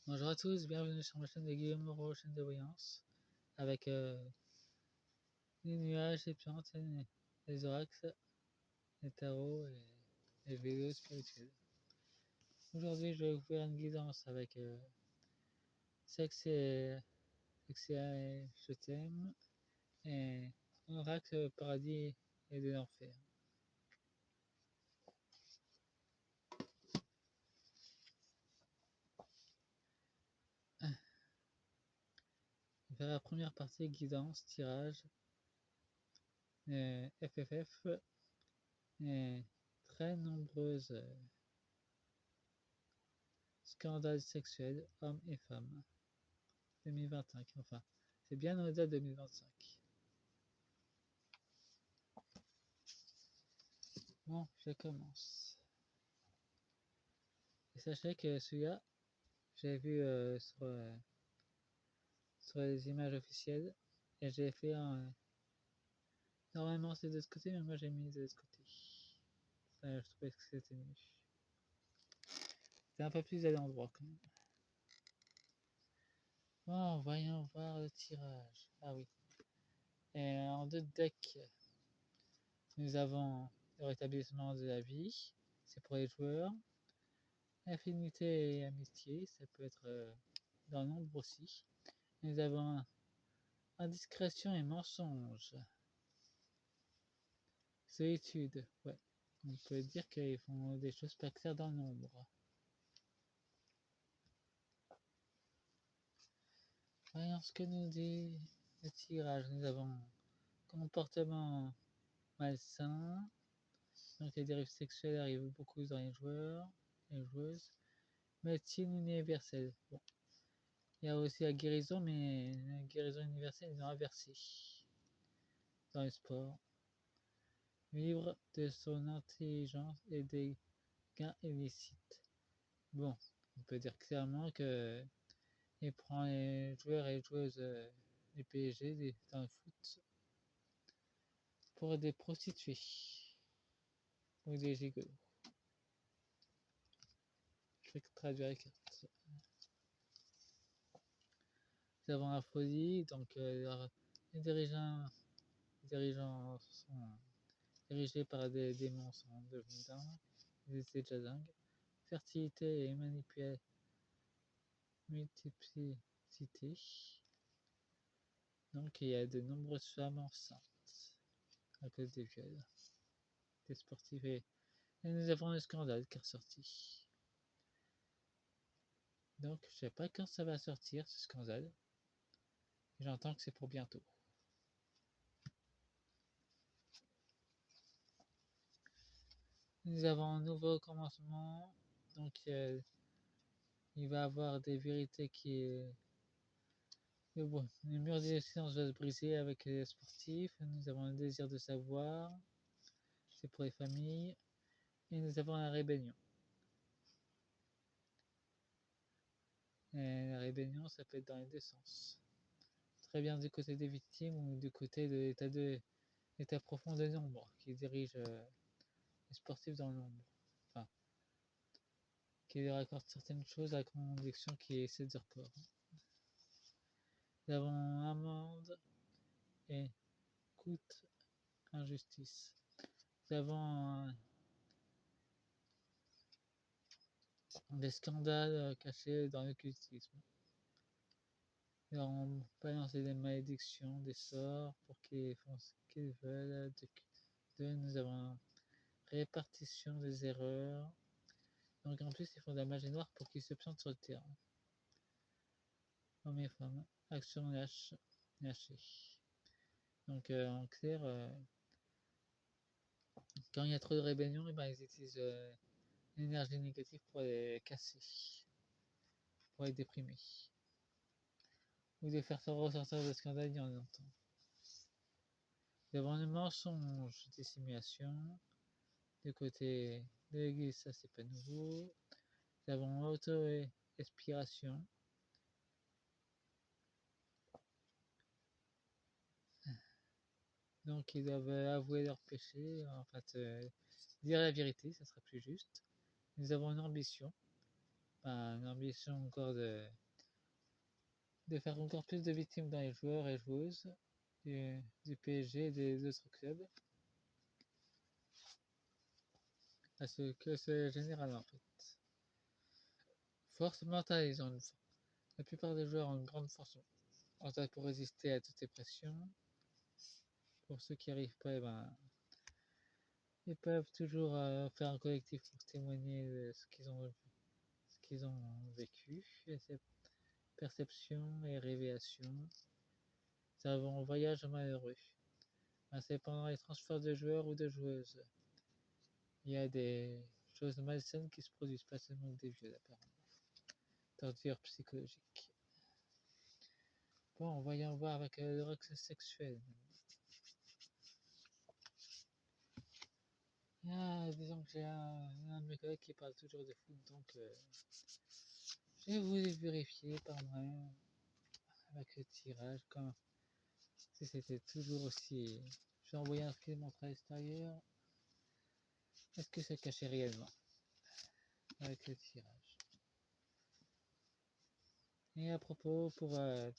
Bonjour à tous, bienvenue sur ma chaîne de Guillaume Moreau, chaîne de voyance, avec les nuages, les plantes, les oracles, les tarots et les vidéos spirituelles. Aujourd'hui, je vais vous faire une guidance avec sexe et je t'aime et oracle, paradis et de l'enfer. On va faire la première partie guidance, tirage, FFF et très nombreuses scandales sexuels, hommes et femmes. 2025, enfin, c'est bien au-delà de 2025. Bon, je commence. Et sachez que celui-là, j'ai vu sur les images officielles, et j'ai fait un. Normalement c'est de ce côté, mais moi j'ai mis de l'autre côté. Ça, je trouvais que c'était mieux. C'est un peu plus à l'endroit quand même. Bon, voyons voir le tirage. Ah oui. Et en deux decks, nous avons le rétablissement de la vie. C'est pour les joueurs. Affinité et amitié, ça peut être dans le nombre aussi. Nous avons indiscrétion et mensonge. Solitude, ouais. On peut dire qu'ils font des choses pas claires dans le nombre. Voyons ce que nous dit le tirage. Nous avons comportement malsain. Donc les dérives sexuelles arrivent beaucoup dans les joueurs et les joueuses. Médecine universelle. Bon. Il y a aussi la guérison, mais la guérison universelle est inversée dans le sport. Vivre de son intelligence et des gains illicites. Bon, on peut dire clairement que il prend les joueurs et les joueuses du PSG dans le foot pour des prostituées ou des gigolos. Je vais traduire la carte. Nous avons la folie, donc les dirigeants sont dirigés par des démons sont devenus dingues, ils étaient déjà dingues. Fertilité et multiplicité. Donc il y a de nombreuses femmes enceintes à cause des viols, des sportifs et nous avons un scandale qui est ressorti. Donc je sais pas quand ça va sortir ce scandale. J'entends que c'est pour bientôt. Nous avons un nouveau commencement. Donc il va y avoir des vérités bon, le mur des silences va se briser avec les sportifs. Nous avons le désir de savoir. C'est pour les familles. Et nous avons la rébellion. Et la rébellion, ça peut être dans les deux sens. Très bien du côté des victimes ou du côté de l'état profond de l'ombre qui dirige les sportifs dans l'ombre. Enfin, qui leur accorde certaines choses à la conviction qui est celle de leur corps. Nous avons amende et coûte injustice. Nous avons des scandales cachés dans l'occultisme. Nous avons balancé des malédictions, des sorts pour qu'ils font ce qu'ils veulent. Nous avons répartition des erreurs. Donc en plus, ils font de la magie noire pour qu'ils se plantent sur le terrain. Hommes et femmes, action lâchée. Donc en clair, quand il y a trop de rébellion, ben, ils utilisent l'énergie négative pour les casser, pour les déprimer. Ou de faire ressortir le scandale il y en a longtemps. Devant le mensonge, dissimulation. Du côté de l'église, ça c'est pas nouveau. Nous avons auto-expiration. Donc ils doivent avouer leurs péchés, en fait dire la vérité, ça sera plus juste. Nous avons une ambition, une ambition encore de faire encore plus de victimes dans les joueurs et joueuses du PSG et des autres clubs. À ce que c'est général en fait. Force mentale, la plupart des joueurs ont une grande force mentale pour résister à toutes ces pressions. Pour ceux qui n'y arrivent pas, ils peuvent toujours faire un collectif pour témoigner de ce qu'ils ont vécu, et ces perceptions et révélations. Ça va en voyage malheureux. C'est pendant les transferts de joueurs ou de joueuses. Il y a des choses malsaines qui se produisent, pas seulement des viols apparemment. Torture psychologique. Bon, voyons voir avec le rock sexuel. Disons que j'ai un de mes collègues qui parle toujours de foot, donc j'ai voulu vérifier par moi-même avec le tirage, comme si c'était toujours aussi. J'ai envoyé un film entre à l'extérieur. Est-ce que c'est caché réellement avec le tirage? Et à propos, pour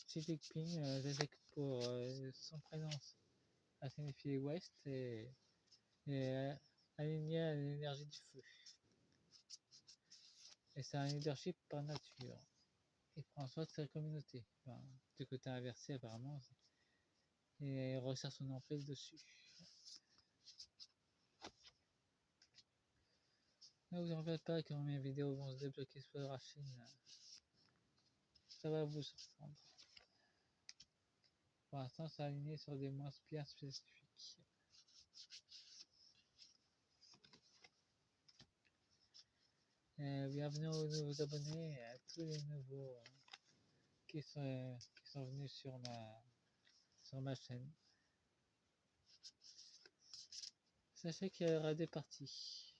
Xi Jinping, je sais que pour son prénom a signifié West et aligné à l'énergie du feu. Et c'est un leadership par nature. Il prend soin de sa communauté. Du côté inversé apparemment. Et il resserre son emprise dessus. Ne vous en faites pas quand mes vidéos vont se débloquer sur la Chine. Ça va vous surprendre. Pour l'instant, c'est aligné sur des mois bien spécifiques. Bienvenue aux nouveaux abonnés et à tous les nouveaux qui sont venus sur ma chaîne. Sachez qu'il y aura des parties.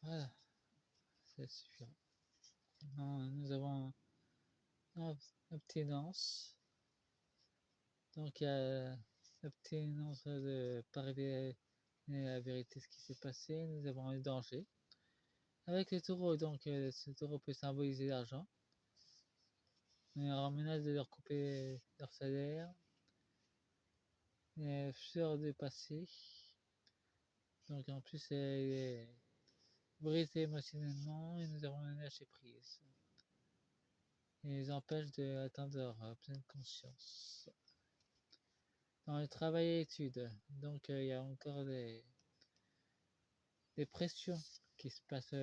Voilà, c'est suffisant. Nous avons l'obtenance. Donc il y a l'obtenance de pas révéler la vérité ce qui s'est passé. Nous avons le danger. Avec les taureaux, donc ce taureau peut symboliser l'argent. On leur menace de leur couper leur salaire. Les fleurs du passé. Donc en plus il est brisé émotionnellement et nous avons lâché prise. Et les empêche d'atteindre leur pleine conscience. Dans le travail et l'étude, donc il y a encore des pressions qui se passent,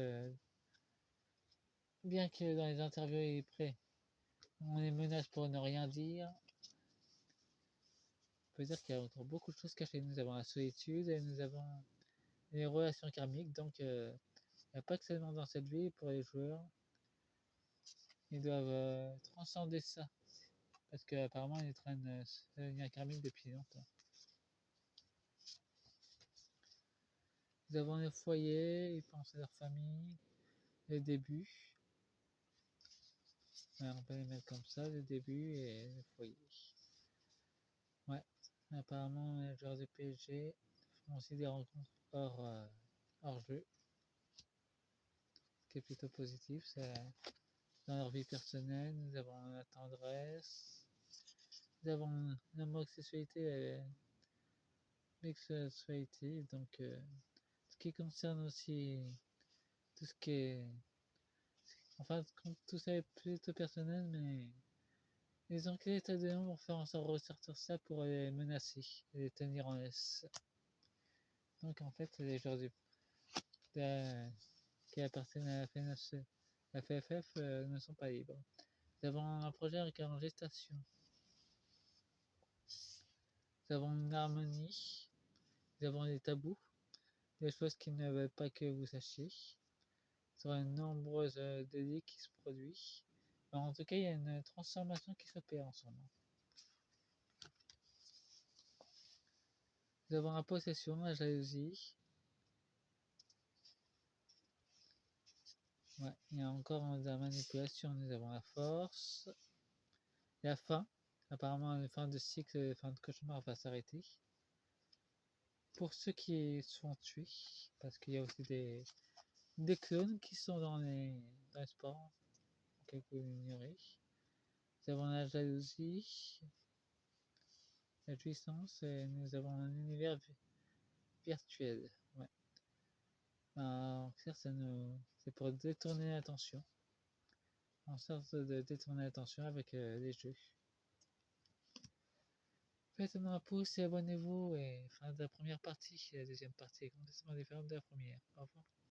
bien que dans les interviews et prêts, on les menace pour ne rien dire. On peut dire qu'il y a encore beaucoup de choses cachées. Nous avons la solitude et nous avons les relations karmiques, donc il n'y a pas que seulement dans cette vie pour les joueurs. Ils doivent transcender ça, parce qu'apparemment ils traînent ce lien karmique depuis longtemps. Nous avons le foyer, ils pensent à leur famille, le début. On peut les mettre comme ça, le début et le foyer. Ouais, apparemment les joueurs du PSG font aussi des rencontres hors jeu. Ce qui est plutôt positif, c'est dans leur vie personnelle, nous avons la tendresse, nous avons l'homosexualité et l'homosexualité, donc ce qui concerne aussi tout ce qui est. Enfin, tout ça est plutôt personnel, mais ils ont créé l'état de l'homme pour faire en sorte de ressortir ça pour les menacer et les tenir en laisse. Donc en fait, les joueurs qui appartiennent à la FFF ne sont pas libres. Nous avons un projet qui est en gestation. Nous avons une harmonie. Nous avons des tabous, des choses qu'ils ne veulent pas que vous sachiez. Sur de nombreuses délits qui se produisent. En tout cas, il y a une transformation qui s'opère en ce moment. Nous avons la possession, la jalousie. Ouais, il y a encore de la manipulation. Nous avons la force, la faim. Apparemment, la fin de cycle, la fin de cauchemar va s'arrêter. pour ceux qui sont tués, parce qu'il y a aussi des clones qui sont dans les sports, qu'il faut ignorer. Nous avons la jalousie, la jouissance, et nous avons un univers virtuel. Ouais. Ben, c'est pour détourner l'attention. En sorte de détourner l'attention avec les jeux. Faites-nous un pouce et abonnez-vous et fin de la première partie. La deuxième partie est complètement différente de la première. Au revoir.